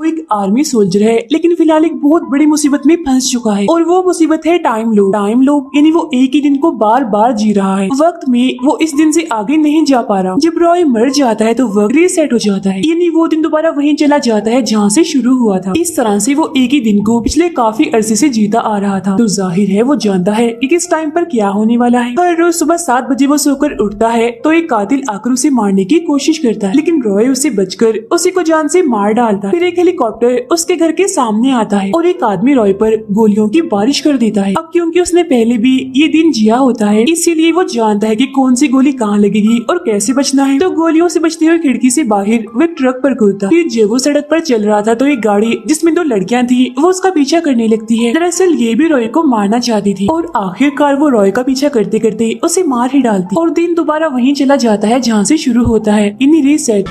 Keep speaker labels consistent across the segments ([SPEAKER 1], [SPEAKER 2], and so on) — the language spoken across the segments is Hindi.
[SPEAKER 1] एक आर्मी सोल्जर है, लेकिन फिलहाल एक बहुत बड़ी मुसीबत में फंस चुका है और वो मुसीबत है टाइम लूप। टाइम लूप यानी वो एक ही दिन को बार बार जी रहा है, वक्त में वो इस दिन से आगे नहीं जा पा रहा। जब रॉय मर जाता है तो वक्त रीसेट हो जाता है, यानी वो दिन दोबारा वहीं चला जाता है जहाँ से शुरू हुआ था। इस तरह से वो एक ही दिन को पिछले काफी अरसे से जीता आ रहा था। तो जाहिर है वो जानता है कि किस टाइम पर क्या होने वाला है। हर रोज सुबह 7 बजे वो सोकर उठता है तो एक कातिल आकर उसे मारने की कोशिश करता है, लेकिन रॉय उसे बचकर उसी को जान से मार डालता है। फिर एक हेलीकॉप्टर उसके घर के सामने आता है और एक आदमी रॉय पर गोलियों की बारिश कर देता है। अब क्योंकि उसने पहले भी ये दिन जिया होता है, इसीलिए वो जानता है कि कौन सी गोली कहाँ लगेगी और कैसे बचना है। तो गोलियों से बचते हुए खिड़की से बाहर वो एक ट्रक पर कूदता। फिर जब वो सड़क पर चल रहा था तो एक गाड़ी जिसमें 2 लड़कियां थी वो उसका पीछा करने लगती है। दरअसल ये भी रॉय को मारना चाहती थी और आखिरकार वो रॉय का पीछा करते करते उसे मार ही डालती और दिन दोबारा वहीं चला जाता है जहाँ से शुरू होता है, इन रीसेट।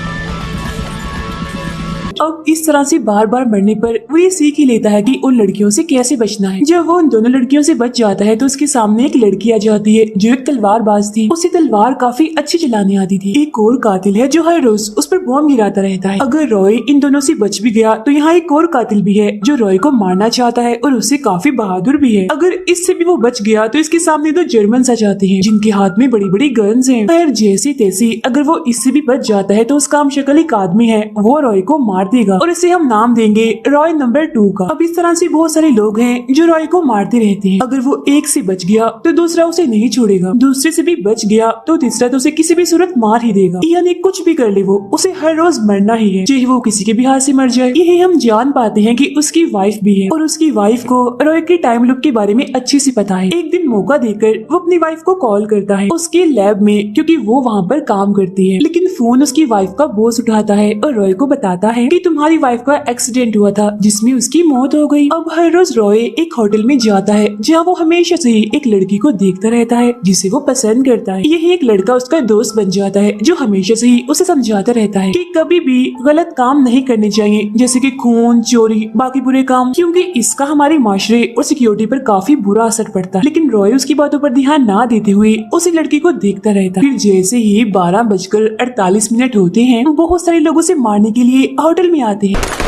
[SPEAKER 1] अब इस तरह से बार बार मरने पर वो ये सीख ही लेता है कि उन लड़कियों से कैसे बचना है। जब वो उन दोनों लड़कियों से बच जाता है तो उसके सामने एक लड़की आ जाती है जो एक तलवारबाज थी। उसे तलवार काफी अच्छी चलाने आती थी। एक और कातिल है जो हर रोज उस पर बॉम्ब गिराता रहता है। अगर रॉय इन दोनों से बच भी गया तो यहाँ एक और कातिल भी है जो रॉय को मारना चाहता है और उससे काफी बहादुर भी है। अगर इससे भी वो बच गया तो इसके सामने 2 जर्मन आ जाते हैं जिनके हाथ में बड़ी बड़ी गन्स हैं। खैर जैसी तैसी अगर वो इससे भी बच जाता है तो उसका हमशक्ल एक आदमी है, वो रॉय को मार देगा और इसे हम नाम देंगे रॉय नंबर 2 का। अब इस तरह से बहुत सारे लोग हैं जो रॉय को मारते रहते हैं। अगर वो एक से बच गया तो दूसरा उसे नहीं छोड़ेगा, दूसरे से भी बच गया तो तीसरा तो उसे किसी भी सूरत मार ही देगा। यानी कुछ भी कर ले वो उसे हर रोज मरना ही है, चाहे वो किसी के भी हाथ से मर जाए। यही हम जान पाते हैं कि उसकी वाइफ भी है और उसकी वाइफ को रॉय के टाइम लूप के बारे में अच्छी सी पता है। एक दिन मौका देकर वो अपनी वाइफ को कॉल करता है उसके लैब में, क्योंकि वो वहाँ पर काम करती है। लेकिन फोन उसकी वाइफ का बॉस उठाता है और रॉय को बताता है कि तुम्हारी वाइफ का एक्सीडेंट हुआ था जिसमें उसकी मौत हो गई। अब हर रोज रॉय एक होटल में जाता है जहाँ वो हमेशा से ही एक लड़की को देखता रहता है जिसे वो पसंद करता है। यही एक लड़का उसका दोस्त बन जाता है जो हमेशा से ही उसे समझाता रहता है कि कभी भी गलत काम नहीं करने चाहिए, जैसे कि खून, चोरी, बाकी बुरे काम, क्योंकि इसका हमारे माशरे और सिक्योरिटी पर काफी बुरा असर पड़ता है। लेकिन रॉय उसकी बातों पर ध्यान ना देते हुए उसी लड़की को देखता रहता है। फिर जैसे ही 12:48 होते हैं बहुत सारे लोग उसे मारने के लिए होटल में आते हैं।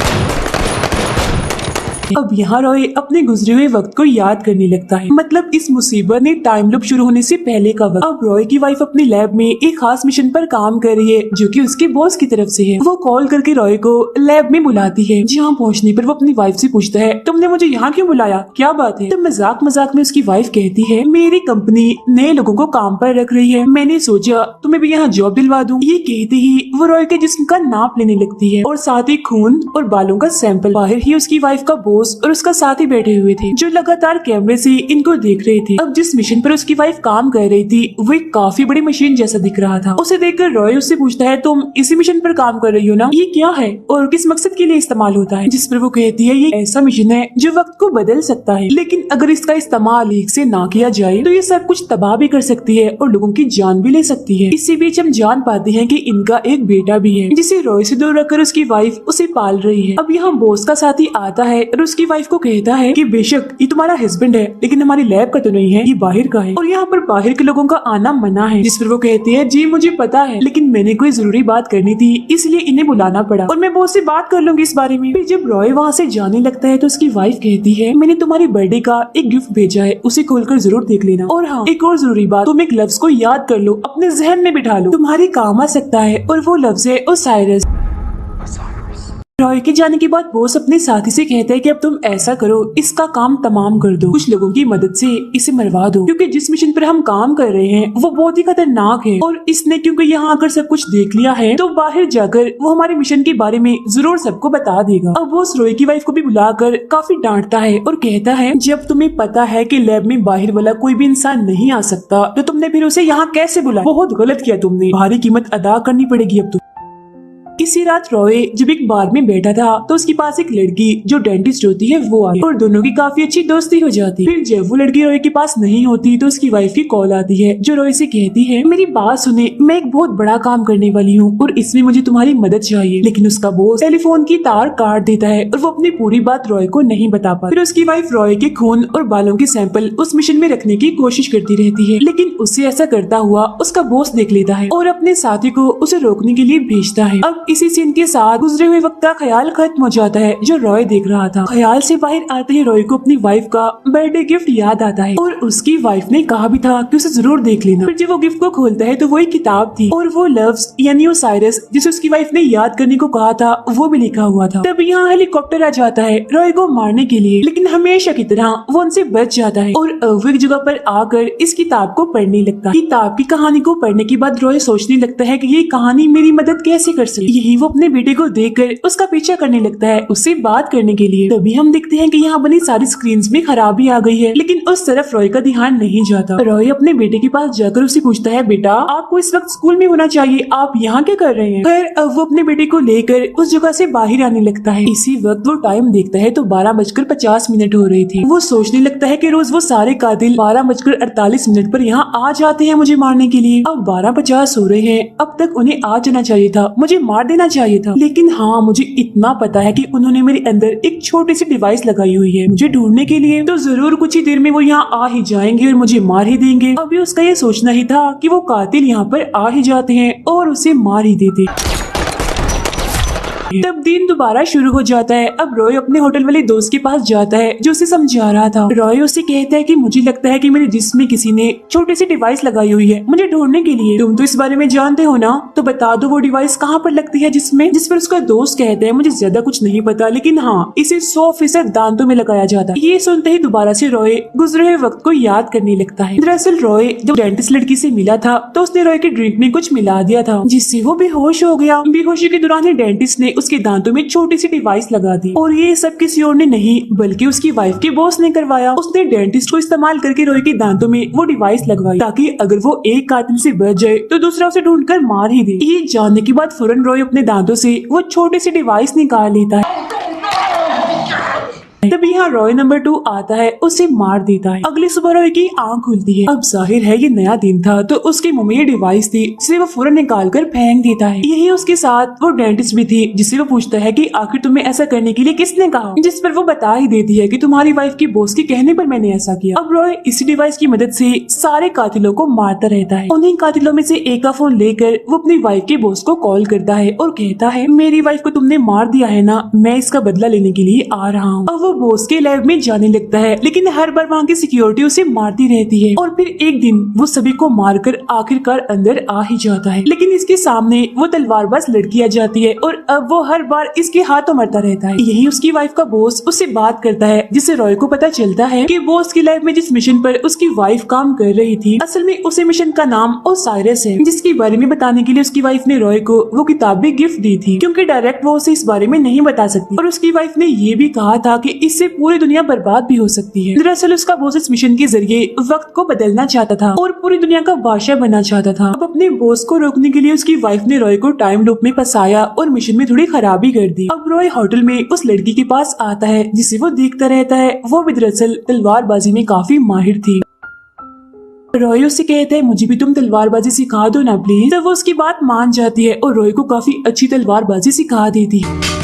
[SPEAKER 1] अब यहाँ रॉय अपने गुजरे हुए वक्त को याद करने लगता है, मतलब इस मुसीबत ने टाइम लूप शुरू होने से पहले का वक्त। अब रॉय की वाइफ अपने लैब में एक खास मिशन पर काम कर रही है जो कि उसके बॉस की तरफ से है। वो कॉल करके रॉय को लैब में बुलाती है, जहाँ पहुँचने पर वो अपनी वाइफ से पूछता है तुमने मुझे यहाँ क्यों बुलाया, क्या बात है। तो मजाक मजाक में उसकी वाइफ कहती है मेरी कंपनी नए लोगों को काम पर रख रही है, मैंने सोचा तुम्हें भी यहाँ जॉब दिलवा दूँ। ये कहते ही वो रॉय के जिस्म का नाप लेने लगती है और साथ ही खून और बालों का सैंपल। बाहर ही उसकी वाइफ का और उसका साथी बैठे हुए थे जो लगातार कैमरे से इनको देख रहे थे। अब जिस मिशन पर उसकी वाइफ काम कर रही थी वो एक काफी बड़ी मशीन जैसा दिख रहा था। उसे देखकर रॉय उससे पूछता है तुम इसी मिशन पर काम कर रही हो ना, ये क्या है और किस मकसद के लिए इस्तेमाल होता है। जिस पर वो कहती है ये ऐसा मिशन है जो वक्त को बदल सकता है, लेकिन अगर इसका इस्तेमाल ठीक से ना किया जाए तो ये सब कुछ तबाह भी कर सकती है और लोगों की जान भी ले सकती है। इसी बीच हम जान पाते हैं कि इनका एक बेटा भी है जिसे रॉय से दूर रखकर उसकी वाइफ उसे पाल रही है। अब यहाँ बॉस का साथी आता है और उसकी वाइफ को कहता है कि बेशक ये तुम्हारा हस्बैंड है लेकिन हमारी लैब का तो नहीं है, ये बाहर का है और यहाँ पर बाहर के लोगों का आना मना है। जिस पर वो कहती है जी मुझे पता है, लेकिन मैंने कोई जरूरी बात करनी थी इसलिए इन्हें बुलाना पड़ा और मैं बॉस से बात कर लूंगी इस बारे में। फिर जब रॉय वहाँ से जाने लगता है तो उसकी वाइफ कहती है मैंने तुम्हारे बर्थडे का एक गिफ्ट भेजा है, उसे खोलकर जरूर देख लेना। और हाँ एक और जरूरी बात, तुम एक लफ्ज को याद कर लो, अपने जहन में बिठा लो, तुम्हारे काम आ सकता है और वो लफ्ज है ओसाइरस। रॉय के जाने के बाद बॉस अपने साथी से कहता है कि अब तुम ऐसा करो, इसका काम तमाम कर दो, कुछ लोगों की मदद से इसे मरवा दो, क्योंकि जिस मिशन पर हम काम कर रहे हैं वो बहुत ही खतरनाक है और इसने क्योंकि यहाँ आकर सब कुछ देख लिया है तो बाहर जाकर वो हमारे मिशन के बारे में जरूर सबको बता देगा। अब बॉस रॉय की वाइफ को भी बुलाकर काफी डांटता है और कहता है जब तुम्हें पता है कि लैब में बाहर वाला कोई भी इंसान नहीं आ सकता तो तुमने फिर उसे यहाँ कैसे बुलाया, बहुत गलत किया तुमने, भारी कीमत अदा करनी पड़ेगी अब तुम। इसी रात रॉय जब एक बार में बैठा था तो उसके पास एक लड़की जो डेंटिस्ट होती है वो आई और दोनों की काफी अच्छी दोस्ती हो जाती। फिर जब वो लड़की रॉय के पास नहीं होती तो उसकी वाइफ की कॉल आती है जो रॉय से कहती है मेरी बात सुने, मैं एक बहुत बड़ा काम करने वाली हूँ और इसमें मुझे तुम्हारी मदद चाहिए। लेकिन उसका बॉस टेलीफोन की तार काट देता है और वो अपनी पूरी बात रॉय को नहीं बता पाता। फिर उसकी वाइफ रॉय के खून और बालों के सैंपल उस मिशन में रखने की कोशिश करती रहती है, लेकिन उसे ऐसा करता हुआ उसका बॉस देख लेता है और अपने साथी को उसे रोकने के लिए भेजता है। अब इसी सीन के साथ गुजरे हुए वक्त का ख्याल खत्म हो जाता है जो रॉय देख रहा था। ख्याल से बाहर आते ही रॉय को अपनी वाइफ का बर्थडे गिफ्ट याद आता है और उसकी वाइफ ने कहा भी था कि उसे जरूर देख लेना। फिर जब वो गिफ्ट को खोलता है तो वो एक किताब थी और वो लव्स यानी ओसाइरस जिसे उसकी वाइफ ने याद करने को कहा था वो भी लिखा हुआ था। तब यहाँ हेलीकॉप्टर आ जाता है रॉय को मारने के लिए, लेकिन हमेशा की तरह वो उनसे बच जाता है और वो एक जगह पर आकर इस किताब को पढ़ने लगता है। किताब की कहानी को पढ़ने के बाद रॉय सोचने लगता है कि ये कहानी मेरी मदद कैसे कर सकती। यही वो अपने बेटे को देखकर उसका पीछा करने लगता है उससे बात करने के लिए। तभी हम देखते हैं कि यहाँ बनी सारी स्क्रीन्स में खराबी आ गई है, लेकिन उस तरफ रॉय का ध्यान नहीं जाता। रॉय अपने बेटे के पास जाकर उसे पूछता है, बेटा आपको इस वक्त स्कूल में होना चाहिए, आप यहाँ क्या कर रहे हैं। फिर वो अपने बेटे को लेकर उस जगह से बाहर आने लगता है। इसी वक्त वो टाइम देखता है तो 12:50 हो रही थी। वो सोचने लगता है कि रोज वो सारे कातिल 12:48 पर यहाँ आ जाते हैं मुझे मारने के लिए। अब 12:50 हो रहे हैं, अब तक उन्हें आ जाना चाहिए था, मुझे मार देना चाहिए था। लेकिन हाँ, मुझे इतना पता है कि उन्होंने मेरे अंदर एक छोटी सी डिवाइस लगाई हुई है मुझे ढूंढने के लिए, तो जरूर कुछ ही देर में वो यहाँ आ ही जाएंगे और मुझे मार ही देंगे। अभी उसका ये सोचना ही था कि वो कातिल यहाँ पर आ ही जाते हैं और उसे मार ही देते। तब दिन दोबारा शुरू हो जाता है। अब रॉय अपने होटल वाले दोस्त के पास जाता है जो उसे समझा रहा था। रॉय उसे कहता है कि मुझे लगता है कि मेरे जिस्म में किसी ने छोटी सी डिवाइस लगाई हुई है मुझे ढूंढने के लिए। तुम तो इस बारे में जानते हो ना, तो बता दो वो डिवाइस कहाँ पर लगती है जिसमें। जिस पर उसका दोस्त कहता है, मुझे ज्यादा कुछ नहीं पता, लेकिन हाँ इसे 100% दांतों में लगाया जाता है। ये सुनते ही दोबारा से रॉय गुजरे हुए वक्त को याद करने लगता है। दरअसल रॉय जब डेंटिस्ट लड़की से मिला था तो उसने रॉय के ड्रिंक में कुछ मिला दिया था जिससे वो बेहोश हो गया। बेहोशी के दौरान ही डेंटिस्ट ने उसके दांतों में छोटी सी डिवाइस लगा दी और ये सब किसी और ने नहीं बल्कि उसकी वाइफ के बॉस ने करवाया। उसने डेंटिस्ट को इस्तेमाल करके रॉय के दांतों में वो डिवाइस लगवाई ताकि अगर वो एक कातिल से बच जाए तो दूसरा उसे ढूंढकर मार ही दे। ये जानने के बाद फौरन रॉय अपने दांतों से वो छोटी सी डिवाइस निकाल लेता है। तभी यहाँ रॉय नंबर 2 आता है, उसे मार देता है। अगली सुबह रॉय की आंख खुलती है। अब जाहिर है ये नया दिन था तो उसके मुंह में ये डिवाइस थी जिसे वो फौरन निकाल कर फेंक देता है। यही उसके साथ वो डेंटिस्ट भी थी जिससे वो पूछता है कि आखिर तुम्हें ऐसा करने के लिए किसने कहा, जिस पर वो बता ही देती है कि तुम्हारी वाइफ के बॉस के कहने पर मैंने ऐसा किया। अब रॉय इसी डिवाइस की मदद से सारे कातिलों को मारता रहता है। उन्हीं कातिलों में से एक का फोन लेकर वो अपनी वाइफ के बॉस को कॉल करता है और कहता है, मेरी वाइफ को तुमने मार दिया है ना, मैं इसका बदला लेने के लिए आ रहा हूँ। अब वो बॉस के लैब में जाने लगता है, लेकिन हर बार वहाँ की सिक्योरिटी उसे मारती रहती है और फिर एक दिन वो सभी को मारकर आखिरकार अंदर आ ही जाता है। लेकिन इसके सामने वो तलवारबाज लड़की आ जाती है और अब वो हर बार इसके हाथों मरता रहता है। यही उसकी वाइफ का बॉस उससे बात करता है जिससे रॉय को पता चलता है कि बॉस की लैब में जिस मिशन पर उसकी वाइफ काम कर रही थी असल में उसी मिशन का नाम ओसाइरस है, जिसके बारे में बताने के लिए उसकी वाइफ ने रॉय को वो किताब भी गिफ्ट दी थी क्योंकि डायरेक्ट वो उसे इस बारे में नहीं बता सकती। और उसकी वाइफ ने ये भी कहा था कि इससे पूरी दुनिया बर्बाद भी हो सकती है। दरअसल उसका बॉस इस मिशन के जरिए वक्त को बदलना चाहता था और पूरी दुनिया का बादशाह बनना चाहता था। अब अपने बॉस को रोकने के लिए उसकी वाइफ ने रॉय को टाइम लूप में फंसाया और मिशन में थोड़ी खराबी कर दी। अब रॉय होटल में उस लड़की के पास आता है जिसे वो देखता रहता है। वो भी दरअसल तलवारबाजी में काफी माहिर थी। रॉय उससे कहता है, मुझे भी तुम तलवारबाजी सिखा दो ना प्लीज। तब वो उसकी बात मान जाती है और रॉय को काफी अच्छी तलवारबाजी सिखा देती है।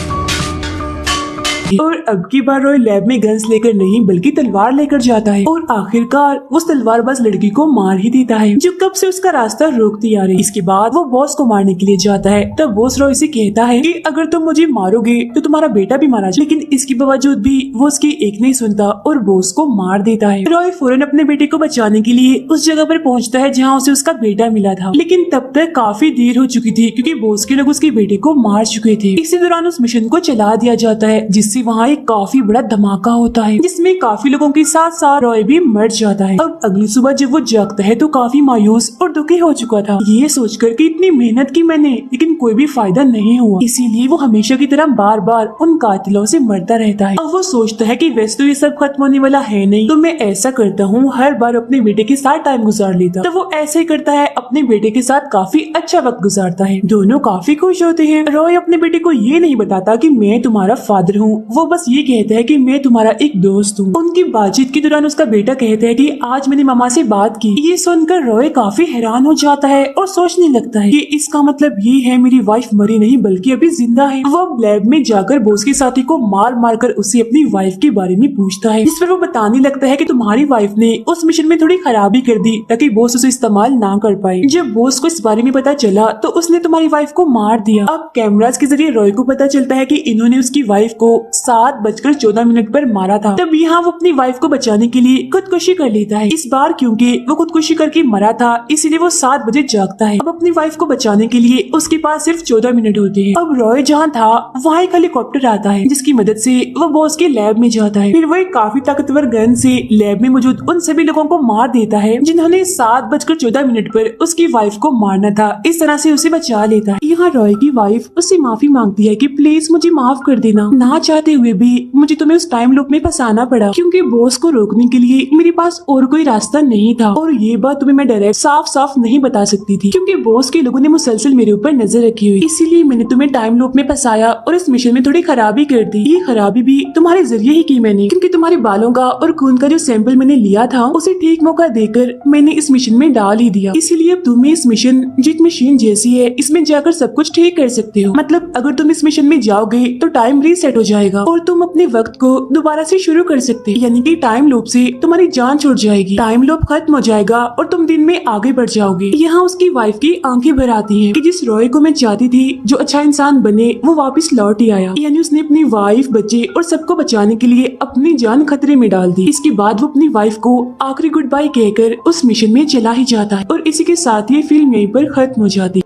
[SPEAKER 1] और अब की बार रॉय लैब में गन्स लेकर नहीं बल्कि तलवार लेकर जाता है और आखिरकार उस तलवारबाज लड़की को मार ही देता है जो कब से उसका रास्ता रोकती आ रही। इसके बाद वो बॉस को मारने के लिए जाता है। तब बॉस रॉय से कहता है कि अगर तुम मुझे मारोगे तो तुम्हारा बेटा भी मारा जाए, लेकिन इसके बावजूद भी वो उसकी एक नहीं सुनता और बॉस को मार देता है। रॉय फौरन अपने बेटे को बचाने के लिए उस जगह पर पहुँचता है जहाँ उसे उसका बेटा मिला था, लेकिन तब तक काफी देर हो चुकी थी क्योंकि बॉस के लोग उसके बेटे को मार चुके थे। इसी दौरान उस मिशन को चला दिया जाता है जिससे वहाँ एक काफी बड़ा धमाका होता है जिसमें काफी लोगों के साथ साथ रॉय भी मर जाता है। अब अगली सुबह जब वो जागता है तो काफी मायूस और दुखी हो चुका था, ये सोचकर कि इतनी मेहनत की मैंने लेकिन कोई भी फायदा नहीं हुआ। इसीलिए वो हमेशा की तरह बार बार उन कातिलों से मरता रहता है। अब वो सोचता है कि वैसे तो ये सब खत्म होने वाला है नहीं, तो मैं ऐसा करता हूँ हर बार अपने बेटे के साथ टाइम गुजार लेता। तो वो ऐसे ही करता है, अपने बेटे के साथ काफी अच्छा वक्त गुजारता है। दोनों काफी खुश होते हैं। रॉय अपने बेटे को ये नहीं बताता कि मैं तुम्हारा फादर हूँ, वो बस ये कहता है कि मैं तुम्हारा एक दोस्त हूँ। उनकी बातचीत के दौरान उसका बेटा कहता है कि आज मैंने मामा से बात की। ये सुनकर रॉय काफी हैरान हो जाता है और सोचने लगता है कि इसका मतलब ये है मेरी वाइफ मरी नहीं बल्कि अभी जिंदा है। वो लैब में जाकर बॉस के साथी को मार मार कर उससे अपनी वाइफ के बारे में पूछता है, जिस पर वो बताने लगता है कि तुम्हारी वाइफ ने उस मिशन में थोड़ी खराबी कर दी ताकि बॉस उसे इस्तेमाल ना कर पाए। जब बॉस को इस बारे में पता चला तो उसने तुम्हारी वाइफ को मार दिया। अब कैमरास के जरिए रॉय को पता चलता है कि इन्होंने उसकी वाइफ को 7:14 पर मारा था। तब यहाँ वो अपनी वाइफ को बचाने के लिए खुदकुशी कर लेता है। इस बार क्योंकि वो खुदकुशी करके मरा था इसीलिए वो 7 बजे जागता है। अब अपनी वाइफ को बचाने के लिए उसके पास सिर्फ 14 मिनट होते हैं। अब रॉय जहाँ था वहाँ एक हेलीकॉप्टर आता है जिसकी मदद से वो बॉस के लैब में जाता है। फिर वो एक काफी ताकतवर गन से लैब में मौजूद उन सभी लोगों को मार देता है जिन्होंने 7:14 पर उसकी वाइफ को मारना था। इस तरह से उसे बचा लेता है। यहाँ रॉय की वाइफ उससे माफी मांगती है कि प्लीज मुझे माफ कर देना, ना चाहते हुए भी मुझे तुम्हें उस टाइम लूप में फंसाना पड़ा क्योंकि बॉस को रोकने के लिए मेरे पास और कोई रास्ता नहीं था और ये बात तुम्हें मैं डायरेक्ट साफ साफ नहीं बता सकती थी क्योंकि बॉस के लोगों ने मुसलसल मेरे ऊपर नजर रखी हुई, इसीलिए मैंने तुम्हें टाइम लूप में फंसाया और इस मिशन में थोड़ी खराबी कर दी। ये खराबी भी तुम्हारे जरिए ही की मैंने क्योंकि तुम्हारे बालों का और खून का जो सैंपल मैंने लिया था उसे ठीक मौका देकर मैंने इस मिशन में डाल ही दिया। इसीलिए अब तुम्हें इस मिशन जो एक मशीन जैसी है इसमें जाकर सब कुछ ठीक कर सकते हो। मतलब अगर तुम इस मिशन में जाओगे तो टाइम रीसेट हो जाएगा और तुम अपने वक्त को दोबारा से शुरू कर सकते हो, यानी कि टाइम लूप से तुम्हारी जान छूट जाएगी, टाइम लूप खत्म हो जाएगा और तुम दिन में आगे बढ़ जाओगे। यहाँ उसकी वाइफ की आंखें भर आती हैं कि जिस रॉय को मैं चाहती थी जो अच्छा इंसान बने वो वापस लौट ही आया, यानी उसने अपनी वाइफ, बच्चे और सबको बचाने के लिए अपनी जान खतरे में डाल दी। इसके बाद वो अपनी वाइफ को आखिरी गुड बाय कहकर उस मिशन में चला ही जाता है और इसी के साथ ये फिल्म यहीं पर खत्म हो जाती है।